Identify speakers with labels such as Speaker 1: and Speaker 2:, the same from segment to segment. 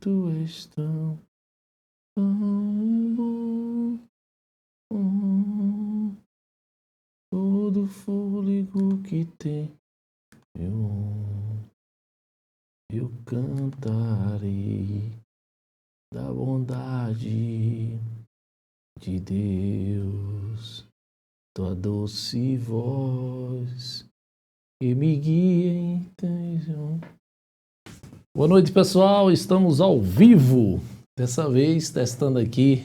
Speaker 1: Tu és tão bom. Todo fôlego que tem eu cantarei da bondade de Deus, tua doce voz que me guia em tensão. Boa noite, pessoal, estamos ao vivo, dessa vez testando aqui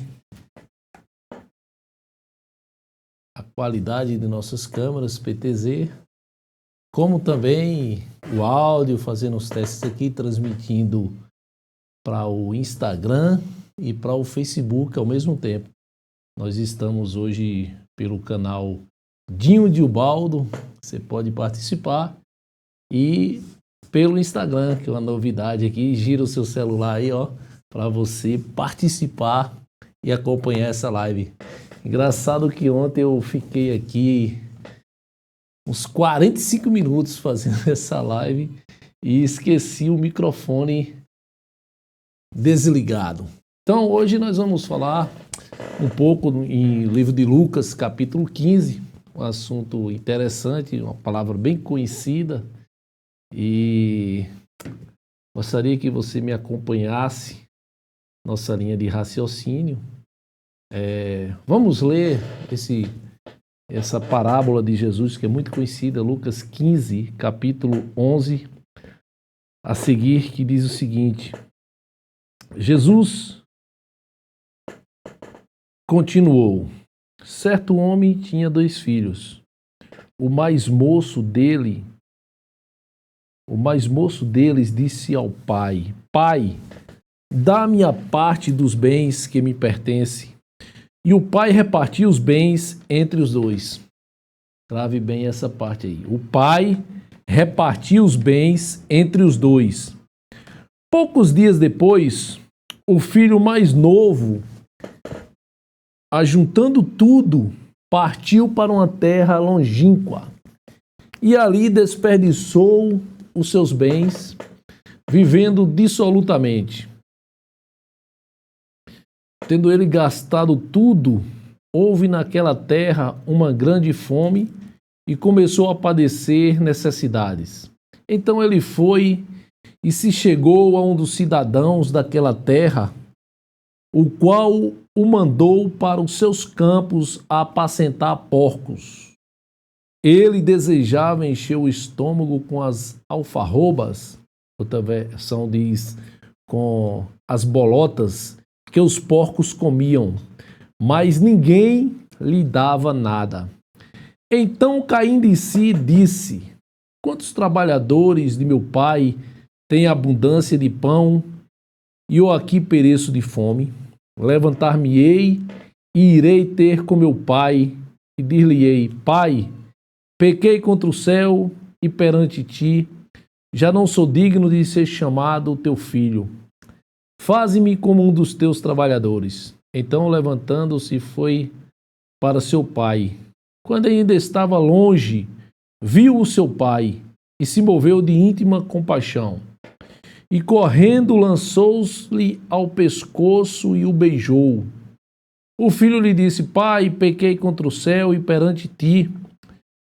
Speaker 1: a qualidade de nossas câmeras PTZ, como também o áudio, fazendo os testes aqui, transmitindo para o Instagram e para o Facebook ao mesmo tempo. Nós estamos hoje pelo canal Dinho de Ubaldo, você pode participar, e pelo Instagram, que é uma novidade aqui, gira o seu celular aí, ó, para você participar e acompanhar essa live. Engraçado que ontem eu fiquei aqui uns 45 minutos fazendo essa live e esqueci o microfone desligado. Então hoje nós vamos falar um pouco em livro de Lucas, capítulo 15, um assunto interessante, uma palavra bem conhecida, e gostaria que você me acompanhasse nossa linha de raciocínio. Vamos ler essa parábola de Jesus, que é muito conhecida, Lucas 15, capítulo 11, a seguir, que diz o seguinte: Jesus continuou: certo homem tinha 2 filhos. O mais moço deles disse ao pai: Pai, dá-me a parte dos bens que me pertence. E o pai repartiu os bens entre os 2. Grave bem essa parte aí. O pai repartiu os bens entre os 2. Poucos dias depois, o filho mais novo, ajuntando tudo, partiu para uma terra longínqua e ali desperdiçou os seus bens, vivendo dissolutamente. Tendo ele gastado tudo, houve naquela terra uma grande fome e começou a padecer necessidades. Então ele foi e se chegou a um dos cidadãos daquela terra, o qual o mandou para os seus campos a apacentar porcos. Ele desejava encher o estômago com as alfarrobas, outra versão diz com as bolotas, que os porcos comiam, mas ninguém lhe dava nada. Então, caindo em si, disse: quantos trabalhadores de meu pai têm abundância de pão, e eu aqui pereço de fome? Levantar-me-ei e irei ter com meu pai, e dir-lhe-ei: Pai, pequei contra o céu e perante ti, já não sou digno de ser chamado teu filho. Faze-me como um dos teus trabalhadores. Então, levantando-se, foi para seu pai. Quando ainda estava longe, viu o seu pai e se moveu de íntima compaixão. E correndo, lançou-lhe ao pescoço e o beijou. O filho lhe disse: Pai, pequei contra o céu e perante ti,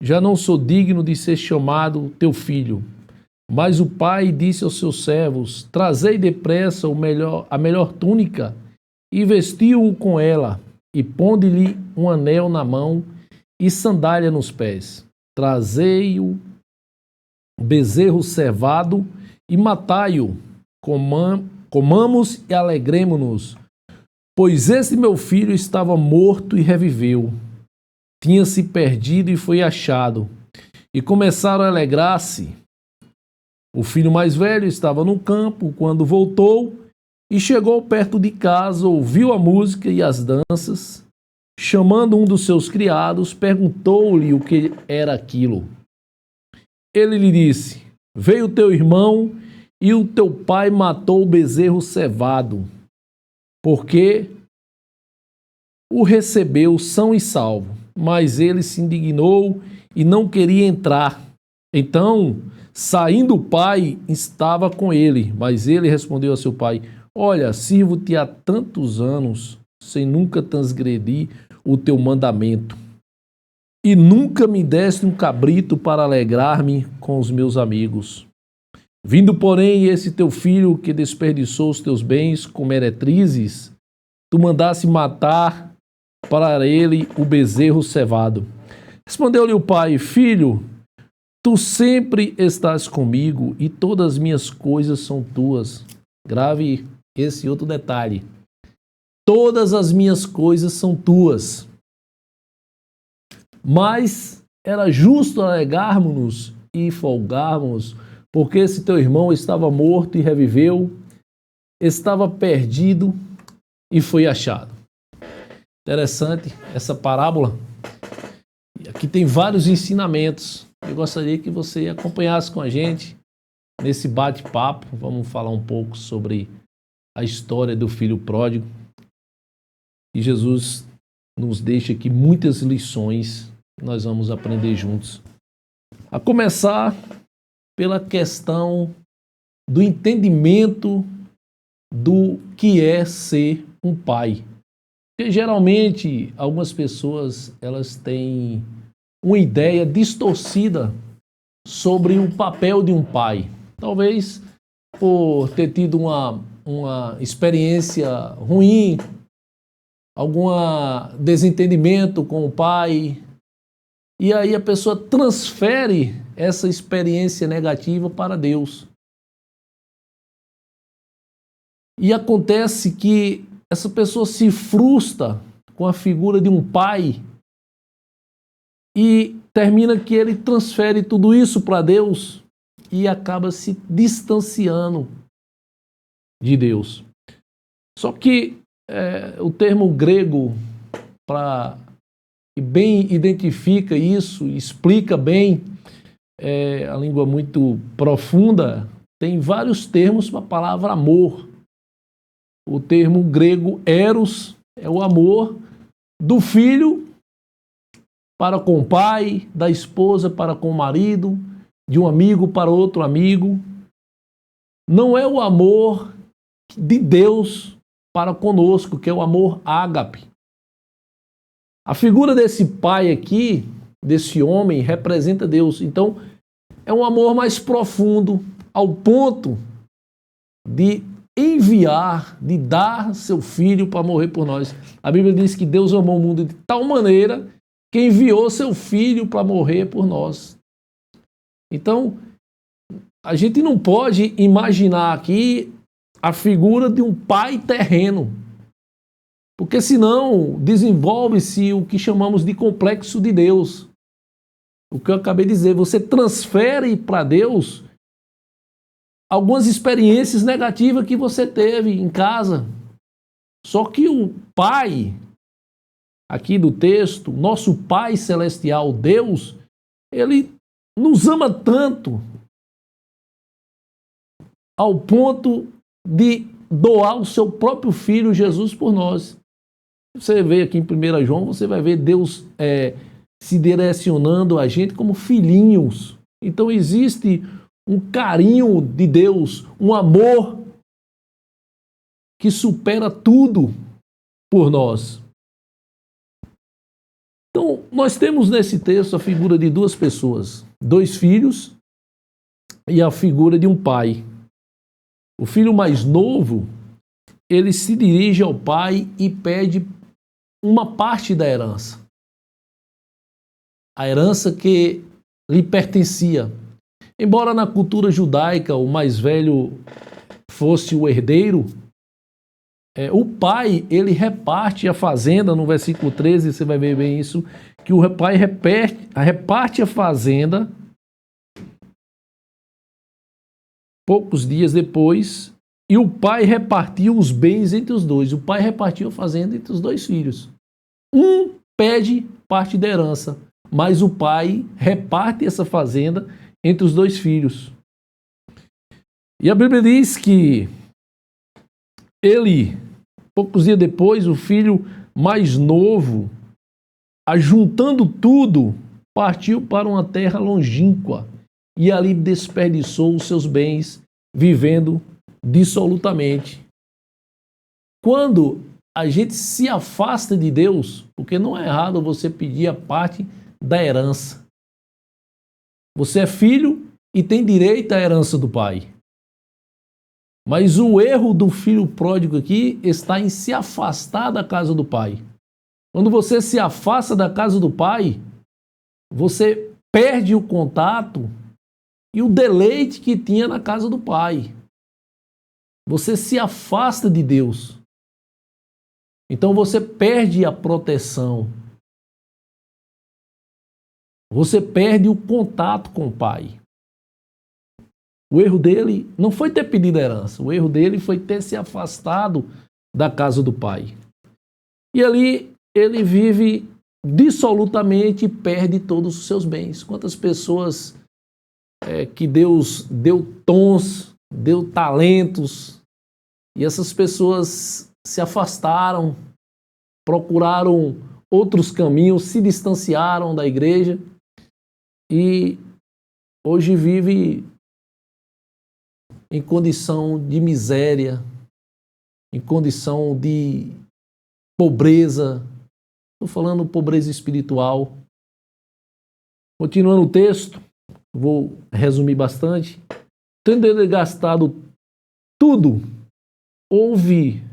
Speaker 1: já não sou digno de ser chamado teu filho. Mas o pai disse aos seus servos: trazei depressa a melhor túnica e vestiu-o com ela, e ponde-lhe um anel na mão e sandália nos pés. Trazei-o bezerro cevado e matai-o. Comamos e alegremo-nos, pois esse meu filho estava morto e reviveu. Tinha se perdido e foi achado. E começaram a alegrar-se. O filho mais velho estava no campo quando voltou e chegou perto de casa, ouviu a música e as danças. Chamando um dos seus criados, perguntou-lhe o que era aquilo. Ele lhe disse: veio teu irmão e o teu pai matou o bezerro cevado, porque o recebeu são e salvo. Mas ele se indignou e não queria entrar. Então, saindo o pai, estava com ele, mas ele respondeu a seu pai: Olha, sirvo-te há tantos anos, sem nunca transgredir o teu mandamento, e nunca me deste um cabrito para alegrar-me com os meus amigos. Vindo, porém, esse teu filho que desperdiçou os teus bens com meretrizes, tu mandaste matar para ele o bezerro cevado. Respondeu-lhe o pai: Filho, tu sempre estás comigo e todas as minhas coisas são tuas. Grave esse outro detalhe. Todas as minhas coisas são tuas. Mas era justo alegarmos-nos e folgarmos, porque esse teu irmão estava morto e reviveu, estava perdido e foi achado. Interessante essa parábola. Aqui tem vários ensinamentos. Eu gostaria que você acompanhasse com a gente nesse bate-papo. Vamos falar um pouco sobre a história do filho pródigo. E Jesus nos deixa aqui muitas lições que nós vamos aprender juntos. A começar pela questão do entendimento do que é ser um pai. Porque geralmente algumas pessoas elas têm uma ideia distorcida sobre o papel de um pai. Talvez por ter tido uma experiência ruim, algum desentendimento com o pai, e aí a pessoa transfere essa experiência negativa para Deus. E acontece que essa pessoa se frustra com a figura de um pai e termina que ele transfere tudo isso para Deus e acaba se distanciando de Deus. Só que o termo grego que bem identifica isso, explica bem, a língua muito profunda, tem vários termos para a palavra amor. O termo grego eros é o amor do filho para com o pai, da esposa para com o marido, de um amigo para outro amigo. Não é o amor de Deus para conosco, que é o amor ágape. A figura desse pai aqui, desse homem, representa Deus. Então, é um amor mais profundo, ao ponto de enviar, de dar seu filho para morrer por nós. A Bíblia diz que Deus amou o mundo de tal maneira que enviou seu filho para morrer por nós. Então, a gente não pode imaginar aqui a figura de um pai terreno, porque senão desenvolve-se o que chamamos de complexo de Deus. O que eu acabei de dizer, você transfere para Deus algumas experiências negativas que você teve em casa. Só que o Pai, aqui do texto, nosso Pai Celestial, Deus, Ele nos ama tanto ao ponto de doar o seu próprio Filho Jesus por nós. Você vê aqui em 1 João, você vai ver Deus se direcionando a gente como filhinhos. Então existe um carinho de Deus, um amor que supera tudo por nós. Então, nós temos nesse texto a figura de duas pessoas, dois filhos e a figura de um pai. O filho mais novo, ele se dirige ao pai e pede uma parte da herança. A herança que lhe pertencia. Embora na cultura judaica o mais velho fosse o herdeiro, o pai, ele reparte a fazenda, no versículo 13 você vai ver bem isso, que o pai reparte a fazenda poucos dias depois, e o pai repartiu os bens entre os dois. O pai repartiu a fazenda entre os dois filhos. Um pede parte da herança, mas o pai reparte essa fazenda entre os dois filhos. E a Bíblia diz que ele, poucos dias depois, o filho mais novo, ajuntando tudo, partiu para uma terra longínqua e ali desperdiçou os seus bens, vivendo dissolutamente. quando a gente se afasta de Deus, porque não é errado você pedir a parte da herança. Você é filho e tem direito à herança do pai. Mas o erro do filho pródigo aqui está em se afastar da casa do pai. Quando você se afasta da casa do pai, você perde o contato e o deleite que tinha na casa do pai. Você se afasta de Deus. Então você perde a proteção. Você perde o contato com o pai. O erro dele não foi ter pedido a herança. O erro dele foi ter se afastado da casa do pai. E ali ele vive dissolutamente e perde todos os seus bens. Quantas pessoas que Deus deu dons, deu talentos, e essas pessoas se afastaram, procuraram outros caminhos, se distanciaram da igreja e hoje vive em condição de miséria, em condição de pobreza. Estou falando pobreza espiritual. Continuando o texto, vou resumir bastante. Tendo ele gastado tudo, houve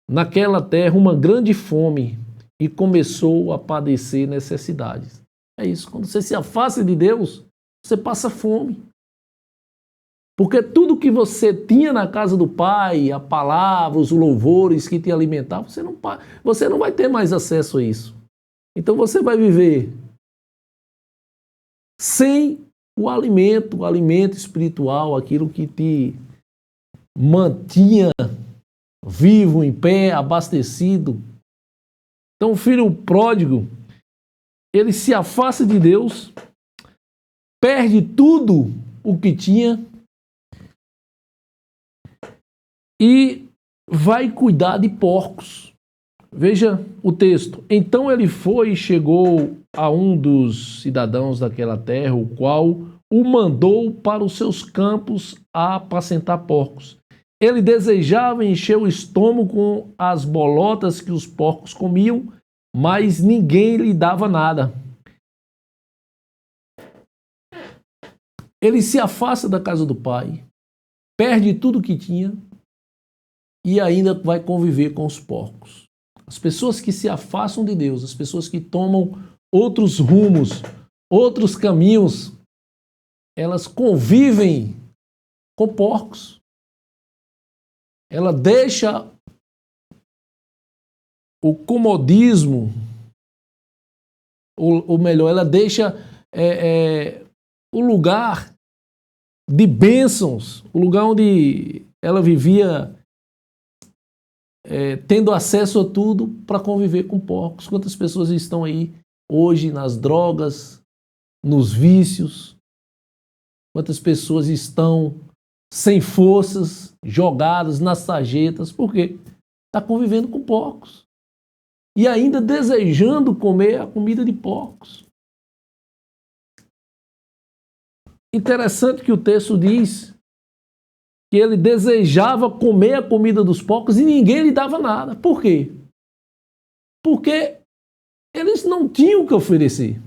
Speaker 1: naquela terra uma grande fome e começou a padecer necessidades. É isso, quando você se afasta de Deus, você passa fome. Porque tudo que você tinha na casa do Pai, a palavra, os louvores que te alimentavam, você não vai ter mais acesso a isso. Então você vai viver sem o alimento espiritual, aquilo que te mantinha vivo, em pé, abastecido. Então o filho pródigo, ele se afasta de Deus, perde tudo o que tinha e vai cuidar de porcos. Veja o texto. Então ele foi e chegou a um dos cidadãos daquela terra, o qual o mandou para os seus campos a apacentar porcos. Ele desejava encher o estômago com as bolotas que os porcos comiam, mas ninguém lhe dava nada. Ele se afasta da casa do pai, perde tudo que tinha e ainda vai conviver com os porcos. As pessoas que se afastam de Deus, as pessoas que tomam outros rumos, outros caminhos, elas convivem com porcos. Ela deixa o comodismo, ou melhor, ela deixa o lugar de bênçãos, o lugar onde ela vivia tendo acesso a tudo para conviver com porcos. Quantas pessoas estão aí hoje nas drogas, nos vícios? Quantas pessoas estão sem forças, jogadas nas sarjetas? Por quê? Está convivendo com porcos. E ainda desejando comer a comida de porcos. Interessante que o texto diz que ele desejava comer a comida dos porcos e ninguém lhe dava nada. Por quê? Porque eles não tinham o que oferecer.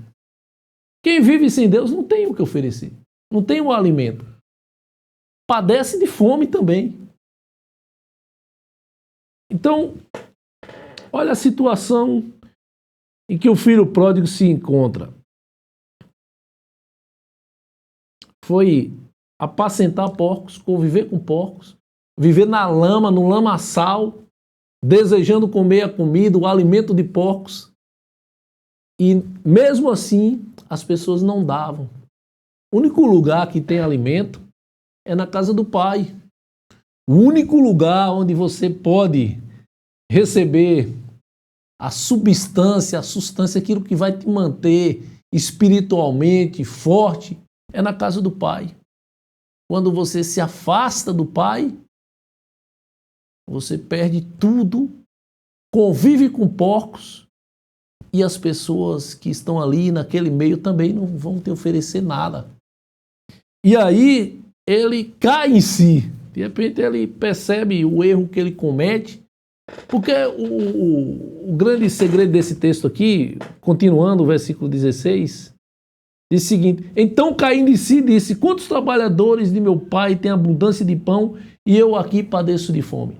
Speaker 1: Quem vive sem Deus não tem o que oferecer. Não tem o alimento. Padece de fome também. Então, olha a situação em que o filho pródigo se encontra. Foi apacentar porcos, conviver com porcos, viver na lama, no lamaçal, desejando comer a comida, o alimento de porcos. E mesmo assim, as pessoas não davam. O único lugar que tem alimento é na casa do Pai. O único lugar onde você pode receber a substância, a sustância, aquilo que vai te manter espiritualmente forte, é na casa do Pai. Quando você se afasta do Pai, você perde tudo, convive com porcos, e as pessoas que estão ali naquele meio também não vão te oferecer nada. E aí ele cai em si. De repente ele percebe o erro que ele comete Porque o grande segredo desse texto aqui, continuando o versículo 16, diz o seguinte: então caindo em si disse, quantos trabalhadores de meu pai têm abundância de pão e eu aqui padeço de fome?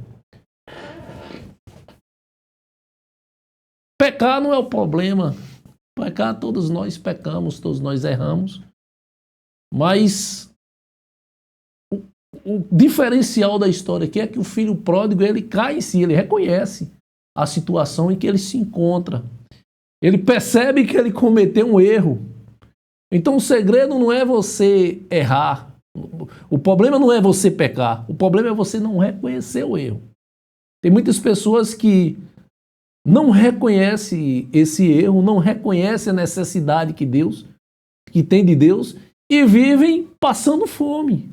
Speaker 1: Pecar não é o problema. Pecar, todos nós pecamos, todos nós erramos. Mas o diferencial da história aqui é que o filho pródigo, ele cai em si, ele reconhece a situação em que ele se encontra. Ele percebe que ele cometeu um erro. Então o segredo não é você errar. O problema não é você pecar. O problema é você não reconhecer o erro. Tem muitas pessoas que não reconhecem esse erro, não reconhecem a necessidade que tem de Deus e vivem passando fome.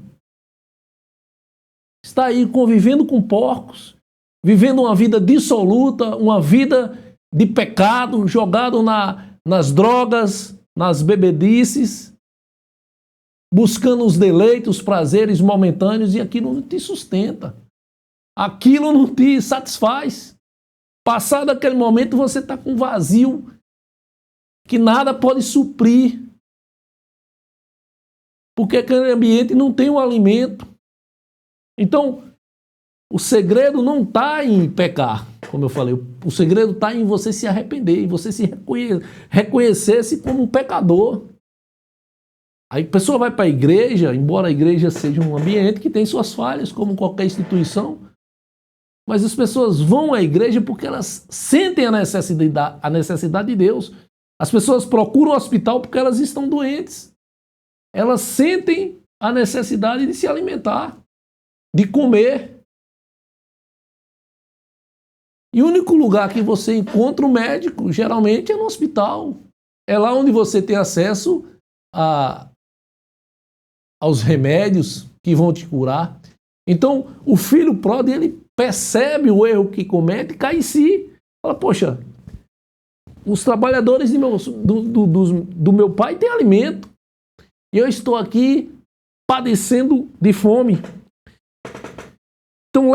Speaker 1: Está aí convivendo com porcos, vivendo uma vida dissoluta, uma vida de pecado, jogado nas drogas, nas bebedices, buscando os deleitos, os prazeres momentâneos, e aquilo não te sustenta. Aquilo não te satisfaz. Passado aquele momento, você está com vazio que nada pode suprir. Porque aquele ambiente não tem um alimento. Então, o segredo não está em pecar, como eu falei. O segredo está em você se arrepender, em você se reconhecer-se como um pecador. Aí a pessoa vai para a igreja, embora a igreja seja um ambiente que tem suas falhas, como qualquer instituição, mas as pessoas vão à igreja porque elas sentem a necessidade de Deus. As pessoas procuram o hospital porque elas estão doentes. Elas sentem a necessidade de se alimentar, de comer. E o único lugar que você encontra o médico, geralmente, é no hospital. É lá onde você tem acesso aos remédios que vão te curar. Então, o filho pródigo, ele percebe o erro que comete e cai em si. Fala, poxa, os trabalhadores do meu pai têm alimento. E eu estou aqui padecendo de fome. Então,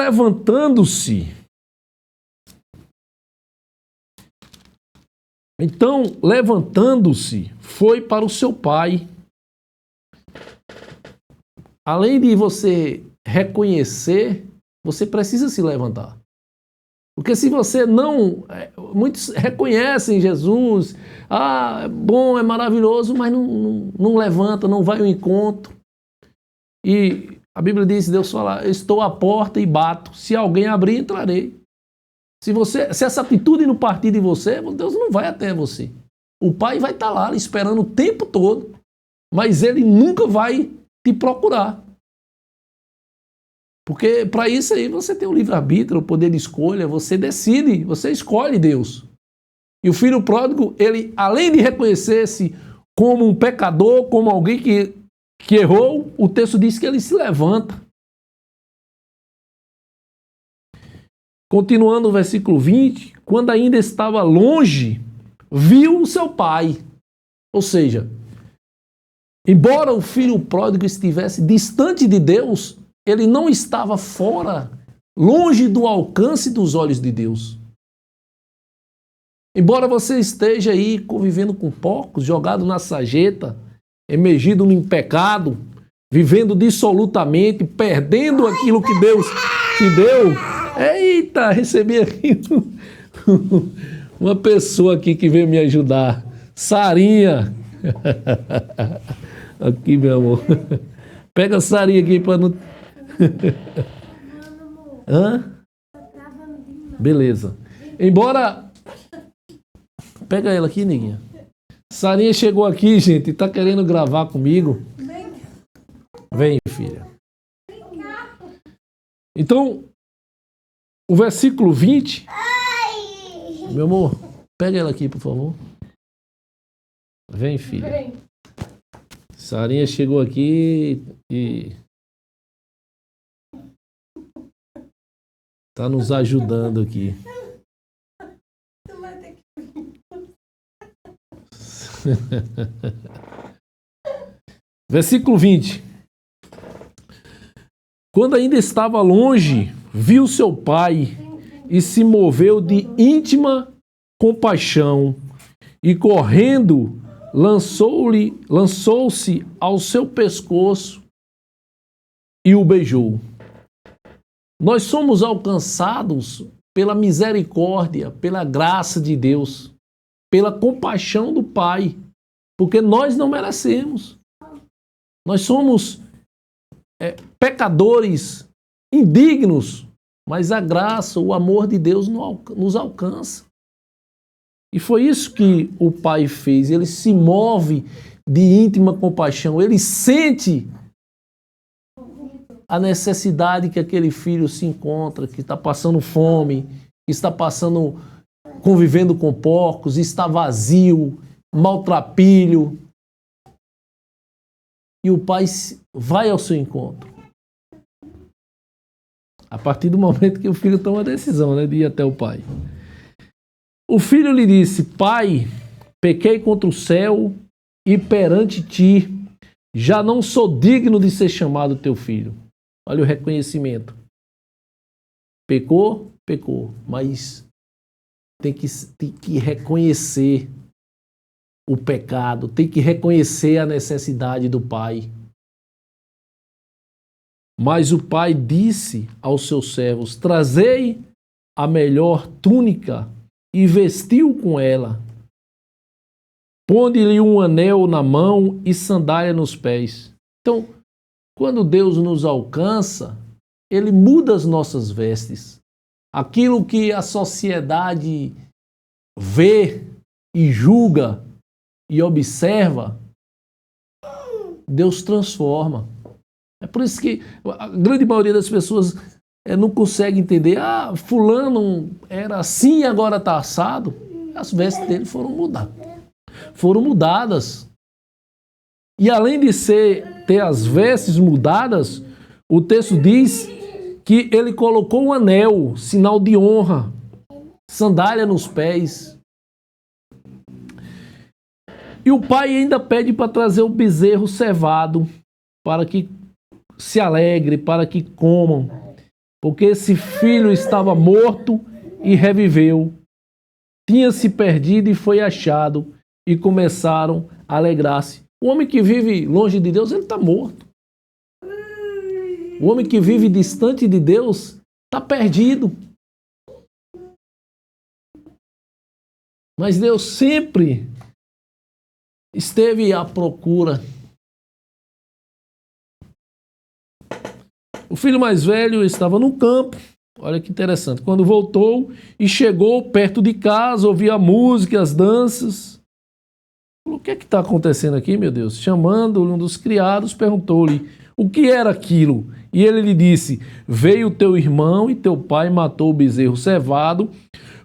Speaker 1: levantando-se, foi para o seu pai. Além de você reconhecer, você precisa se levantar. Porque se você não... Muitos reconhecem Jesus, é bom, é maravilhoso, mas não levanta, não vai ao encontro. E a Bíblia diz, Deus fala, estou à porta e bato. Se alguém abrir, entrarei. Se essa atitude não partir de você, Deus não vai até você. O Pai vai estar lá esperando o tempo todo, mas Ele nunca vai te procurar. Porque para isso aí você tem o livre-arbítrio, o poder de escolha, você decide, você escolhe Deus. E o filho pródigo, ele, além de reconhecer-se como um pecador, como alguém que errou, o texto diz que ele se levanta. Continuando o versículo 20, quando ainda estava longe, viu o seu pai. Ou seja, embora o filho pródigo estivesse distante de Deus, ele não estava fora, longe do alcance dos olhos de Deus. Embora você esteja aí convivendo com porcos, jogado na sarjeta, emergido no pecado, vivendo dissolutamente, perdendo aquilo que Deus te deu. Eita, recebi aqui uma pessoa aqui que veio me ajudar. Sarinha. Aqui, meu amor. Pega a Sarinha aqui para não... Hã? Beleza. Embora... Pega ela aqui, neguinha. Sarinha chegou aqui, gente, e tá querendo gravar comigo. Vem, filha. Então, o versículo 20... Meu amor, pega ela aqui, por favor. Vem, filha. Sarinha chegou aqui e... tá nos ajudando aqui. Versículo 20. Quando ainda estava longe, viu seu pai e se moveu de íntima compaixão e correndo lançou-se ao seu pescoço e o beijou. Nós somos alcançados pela misericórdia, pela graça de Deus, pela compaixão do Pai, porque nós não merecemos. Nós somos pecadores indignos, mas a graça, o amor de Deus nos alcança. E foi isso que o Pai fez. Ele se move de íntima compaixão. Ele sente a necessidade que aquele filho se encontra, que está passando fome, que está convivendo com porcos, está vazio, maltrapilho. E o Pai vai ao seu encontro. A partir do momento que o filho toma a decisão, de ir até o pai. O filho lhe disse: Pai, pequei contra o céu e perante ti, já não sou digno de ser chamado teu filho. Olha o reconhecimento. Pecou, mas tem que reconhecer o pecado, tem que reconhecer a necessidade do pai. Mas o pai disse aos seus servos: trazei a melhor túnica e vestiu com ela. Ponde-lhe um anel na mão e sandália nos pés. Então, quando Deus nos alcança, Ele muda as nossas vestes. Aquilo que a sociedade vê e julga e observa, Deus transforma. É por isso que a grande maioria das pessoas não consegue entender. Fulano era assim e agora está assado. As vestes dele foram mudadas. E além de ter as vestes mudadas, o texto diz que ele colocou um anel, sinal de honra, sandália nos pés. E o pai ainda pede para trazer o bezerro cevado, para que se alegre, para que comam, porque esse filho estava morto e reviveu, tinha se perdido e foi achado, e começaram a alegrar-se. O homem que vive longe de Deus, ele está morto. O homem que vive distante de Deus está perdido. Mas Deus sempre esteve à procura. O filho mais velho estava no campo, olha que interessante, quando voltou e chegou perto de casa, ouvia a música, as danças. O que é que está acontecendo aqui, meu Deus? Chamando um dos criados, perguntou-lhe o que era aquilo. E ele lhe disse: veio teu irmão e teu pai matou o bezerro cevado,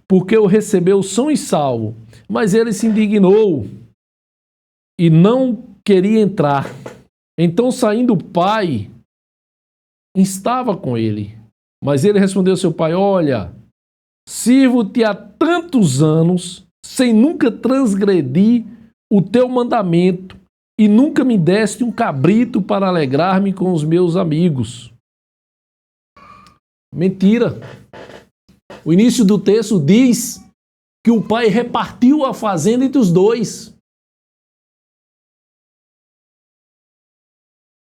Speaker 1: porque o recebeu são e salvo. Mas ele se indignou e não queria entrar. Então, saindo o pai, estava com ele. Mas ele respondeu ao seu pai: olha, sirvo-te há tantos anos, sem nunca transgredir o teu mandamento, e nunca me deste um cabrito para alegrar-me com os meus amigos. Mentira. O início do texto diz que o pai repartiu a fazenda entre os dois.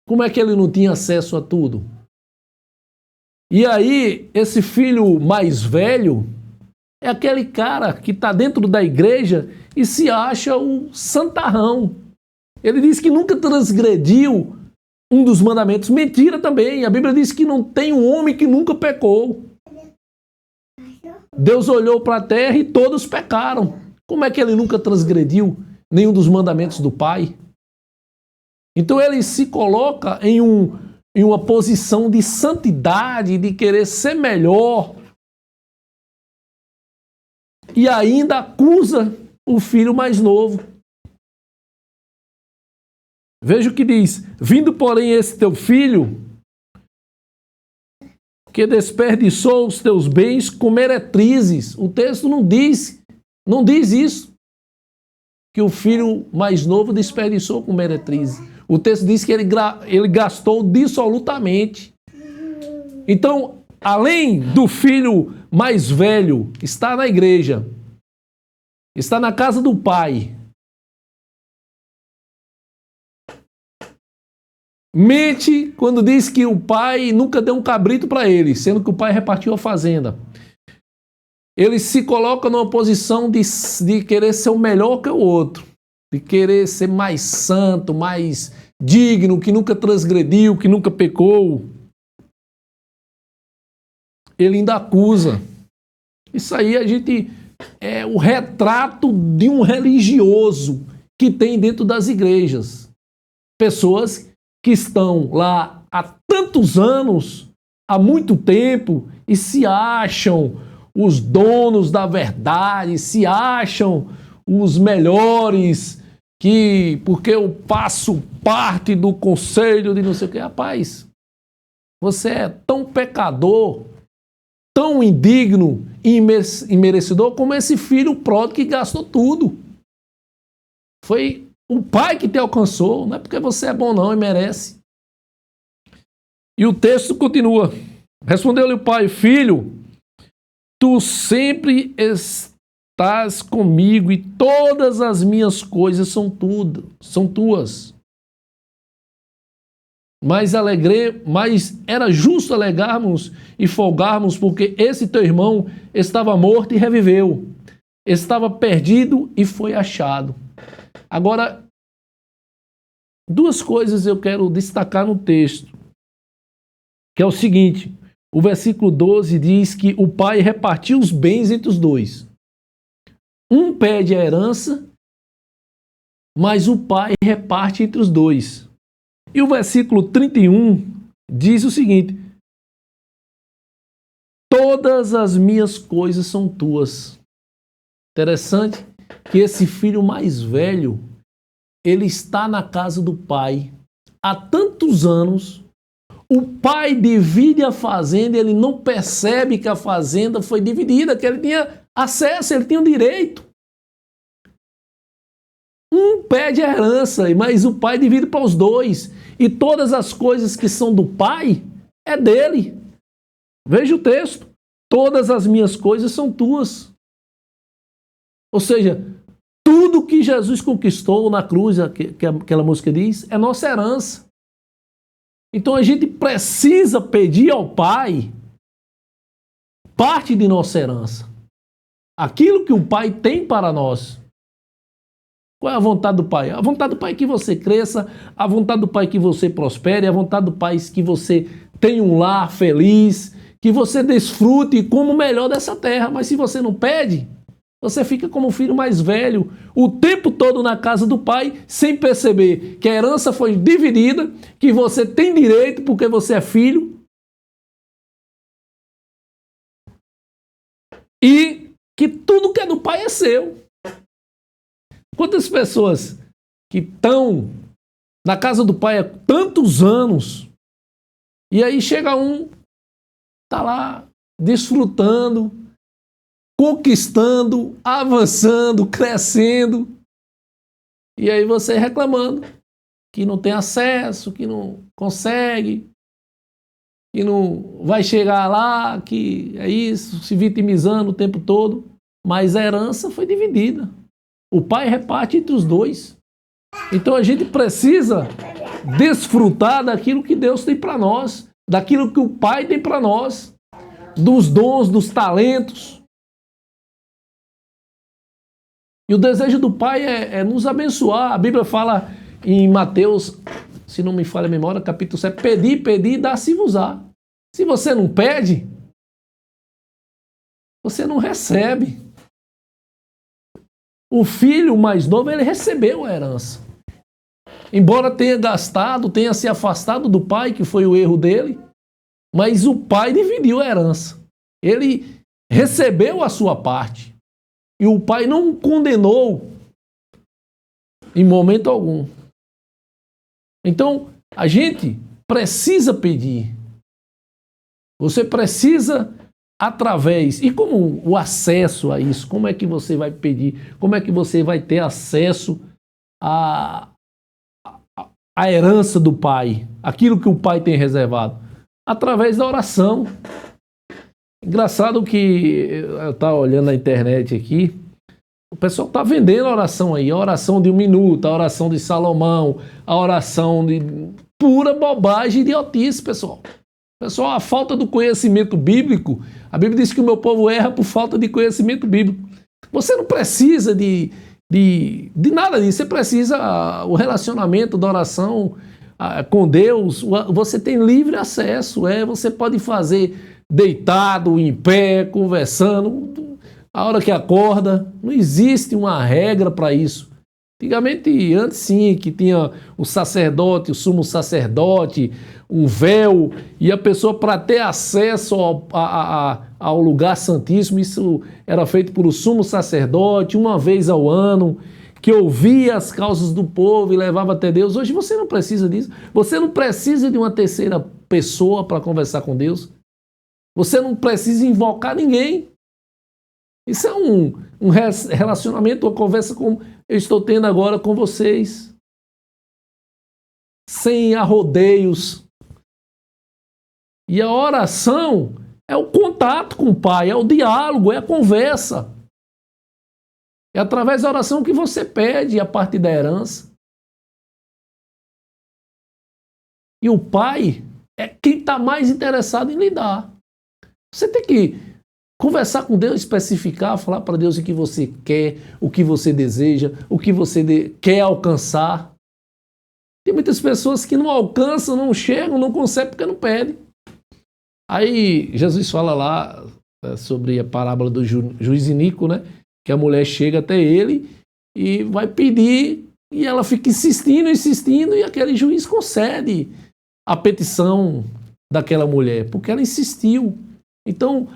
Speaker 1: Como é que ele não tinha acesso a tudo? E aí, esse filho mais velho é aquele cara que está dentro da igreja e se acha o santarrão. Ele diz que nunca transgrediu um dos mandamentos. Mentira também. A Bíblia diz que não tem um homem que nunca pecou. Deus olhou para a terra e todos pecaram. Como é que ele nunca transgrediu nenhum dos mandamentos do Pai? Então ele se coloca em uma posição de santidade, de querer ser melhor. E ainda acusa o filho mais novo. Veja o que diz: vindo, porém, esse teu filho, que desperdiçou os teus bens com meretrizes. O texto não diz isso, que o filho mais novo desperdiçou com meretrizes. O texto diz que ele gastou dissolutamente. Então, além do filho mais velho está na igreja, está na casa do pai, mente quando diz que o pai nunca deu um cabrito para ele, sendo que o pai repartiu a fazenda. Ele se coloca numa posição de querer ser o melhor que o outro, de querer ser mais santo, mais digno, que nunca transgrediu, que nunca pecou. Ele ainda acusa. Isso aí a gente é o retrato de um religioso que tem dentro das igrejas. Pessoas que estão lá há tantos anos, há muito tempo, e se acham os donos da verdade, se acham os melhores, que porque eu faço parte do conselho de não sei o que. Rapaz, você é tão pecador, tão indigno e imerecedor como esse filho pródigo que gastou tudo. Foi o pai que te alcançou, não é porque você é bom não e merece. E o texto continua. Respondeu-lhe o pai: filho, tu sempre estás comigo e todas as minhas coisas são tuas. Mas era justo alegarmos e folgarmos, porque esse teu irmão estava morto e reviveu, estava perdido e foi achado. Agora, duas coisas eu quero destacar no texto, que é o seguinte: o versículo 12 diz que o pai repartiu os bens entre os dois. Um pede a herança, mas o pai reparte entre os dois. E o versículo 31 diz o seguinte: todas as minhas coisas são tuas. Interessante que esse filho mais velho, ele está na casa do pai há tantos anos. O pai divide a fazenda e ele não percebe que a fazenda foi dividida, que ele tinha acesso, ele tinha o direito. Um pede a herança, mas o pai divide para os dois. E todas as coisas que são do pai é dele. Veja o texto. Todas as minhas coisas são tuas. Ou seja, tudo que Jesus conquistou na cruz, que aquela música diz, é nossa herança. Então a gente precisa pedir ao Pai parte de nossa herança. Aquilo que o Pai tem para nós. Qual é a vontade do Pai? A vontade do Pai é que você cresça, a vontade do Pai é que você prospere, a vontade do Pai é que você tenha um lar feliz, que você desfrute como o melhor dessa terra. Mas se você não pede, você fica como o filho mais velho, o tempo todo na casa do pai, sem perceber que a herança foi dividida, que você tem direito porque você é filho, e que tudo que é do pai é seu. Quantas pessoas que estão na casa do pai há tantos anos, e aí chega um, está lá desfrutando, conquistando, avançando, crescendo, e aí você reclamando que não tem acesso, que não consegue, que não vai chegar lá, que é isso, se vitimizando o tempo todo, mas a herança foi dividida. O pai reparte entre os dois. Então a gente precisa desfrutar daquilo que Deus tem para nós, daquilo que o pai tem para nós, dos dons, dos talentos. E o desejo do Pai é nos abençoar. A Bíblia fala em Mateus, se não me falha a memória, capítulo 7, pedi, dá-se-vos-á. Se você não pede, você não recebe. O filho mais novo, ele recebeu a herança. Embora tenha gastado, tenha se afastado do pai, que foi o erro dele, mas o pai dividiu a herança. Ele recebeu a sua parte. E o pai não o condenou em momento algum. Então, a gente precisa pedir. Você precisa, através... E como o acesso a isso? Como é que você vai pedir? Como é que você vai ter acesso à herança do pai? Aquilo que o pai tem reservado? Através da oração. Engraçado que eu estava olhando na internet aqui, o pessoal está vendendo a oração aí, a oração de 1 minuto, a oração de Salomão, a oração de pura bobagem e idiotice, pessoal. Pessoal, a falta do conhecimento bíblico, a Bíblia diz que o meu povo erra por falta de conhecimento bíblico. Você não precisa de nada disso, você precisa o relacionamento da oração com Deus, você tem livre acesso, você pode fazer deitado, em pé, conversando, a hora que acorda, não existe uma regra para isso. Antigamente, antes sim, que tinha o sacerdote, o sumo sacerdote, um véu, e a pessoa para ter acesso ao lugar santíssimo, isso era feito por o sumo sacerdote, uma vez ao ano, que ouvia as causas do povo e levava até Deus. Hoje você não precisa disso, você não precisa de uma terceira pessoa para conversar com Deus, você não precisa invocar ninguém. Isso é um relacionamento, uma conversa como eu estou tendo agora com vocês, sem arrodeios. E a oração é o contato com o Pai, é o diálogo, é a conversa. É através da oração que você pede a parte da herança. E o Pai é quem está mais interessado em lhe dar. Você tem que conversar com Deus, especificar, falar para Deus o que você quer, o que você deseja, o que você quer alcançar. Tem muitas pessoas que não alcançam, não chegam, não conseguem porque não pedem. Aí Jesus fala lá sobre a parábola do juiz iníquo, né? Que a mulher chega até ele e vai pedir e ela fica insistindo, insistindo e aquele juiz concede a petição daquela mulher, porque ela insistiu. Então,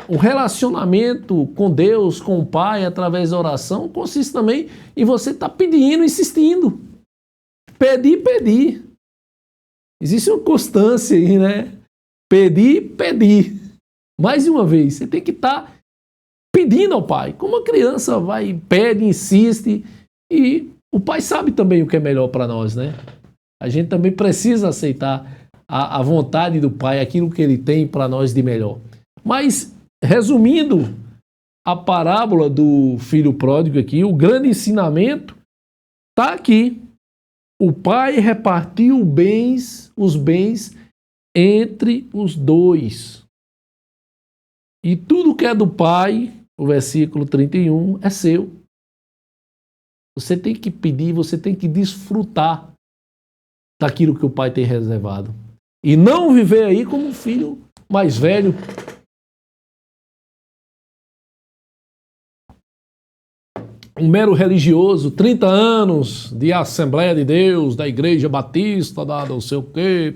Speaker 1: o relacionamento com Deus, com o Pai, através da oração, consiste também em você estar pedindo, insistindo. Pedir, pedir. Existe uma constância aí, né? Pedir, pedir. Mais de uma vez, você tem que estar pedindo ao Pai. Como a criança vai, pede, insiste, e o Pai sabe também o que é melhor para nós, né? A gente também precisa aceitar a vontade do Pai, aquilo que Ele tem para nós de melhor. Mas, resumindo a parábola do filho pródigo aqui, o grande ensinamento está aqui. O pai repartiu os bens entre os dois. E tudo que é do pai, o versículo 31, é seu. Você tem que pedir, você tem que desfrutar daquilo que o pai tem reservado. E não viver aí como um filho mais velho. Um mero religioso, 30 anos de Assembleia de Deus, da Igreja Batista, da não sei o quê,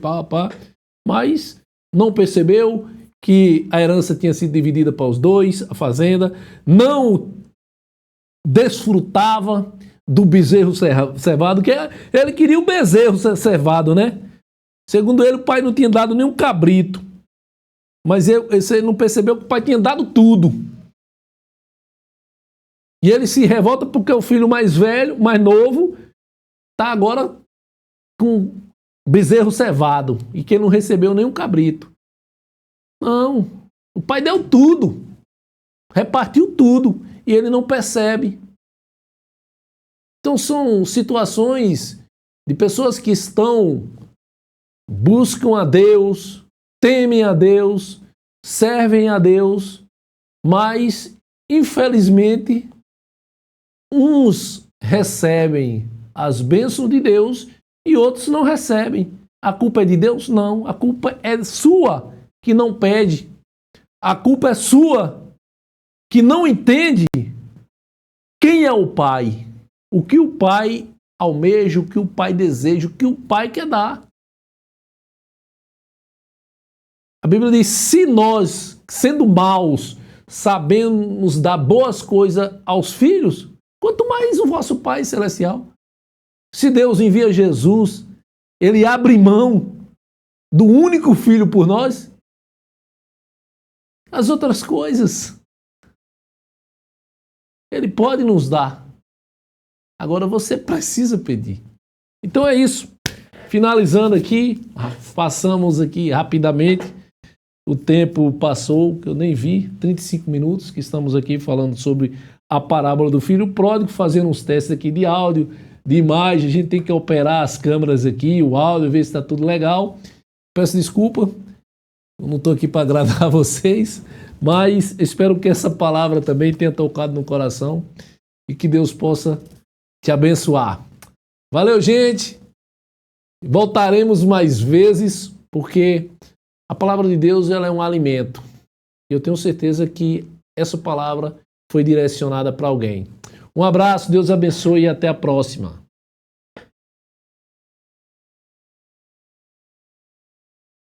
Speaker 1: mas não percebeu que a herança tinha sido dividida para os dois, a fazenda, não desfrutava do bezerro cevado, que ele queria o bezerro cevado, né? Segundo ele, o pai não tinha dado nenhum cabrito, mas ele não percebeu que o pai tinha dado tudo. E ele se revolta porque o filho mais velho, mais novo, está agora com bezerro cevado e que não recebeu nenhum cabrito. Não, o pai deu tudo, repartiu tudo e ele não percebe. Então são situações de pessoas que buscam a Deus, temem a Deus, servem a Deus, mas infelizmente uns recebem as bênçãos de Deus e outros não recebem. A culpa é de Deus? Não. A culpa é sua que não pede. A culpa é sua que não entende quem é o Pai. O que o Pai almeja, o que o Pai deseja, o que o Pai quer dar. A Bíblia diz, se nós, sendo maus, sabemos dar boas coisas aos filhos, quanto mais o vosso Pai Celestial. Se Deus envia Jesus, Ele abre mão do único Filho por nós, as outras coisas Ele pode nos dar. Agora você precisa pedir. Então é isso. Finalizando aqui, passamos aqui rapidamente O tempo passou, que eu nem vi, 35 minutos que estamos aqui falando sobre a parábola do filho pródigo, fazendo uns testes aqui de áudio, de imagem. A gente tem que operar as câmeras aqui, o áudio, ver se está tudo legal. Peço desculpa, eu não estou aqui para agradar vocês, mas espero que essa palavra também tenha tocado no coração e que Deus possa te abençoar. Valeu, gente! Voltaremos mais vezes, porque a palavra de Deus ela é um alimento. Eu tenho certeza que essa palavra foi direcionada para alguém. Um abraço, Deus abençoe e até a próxima.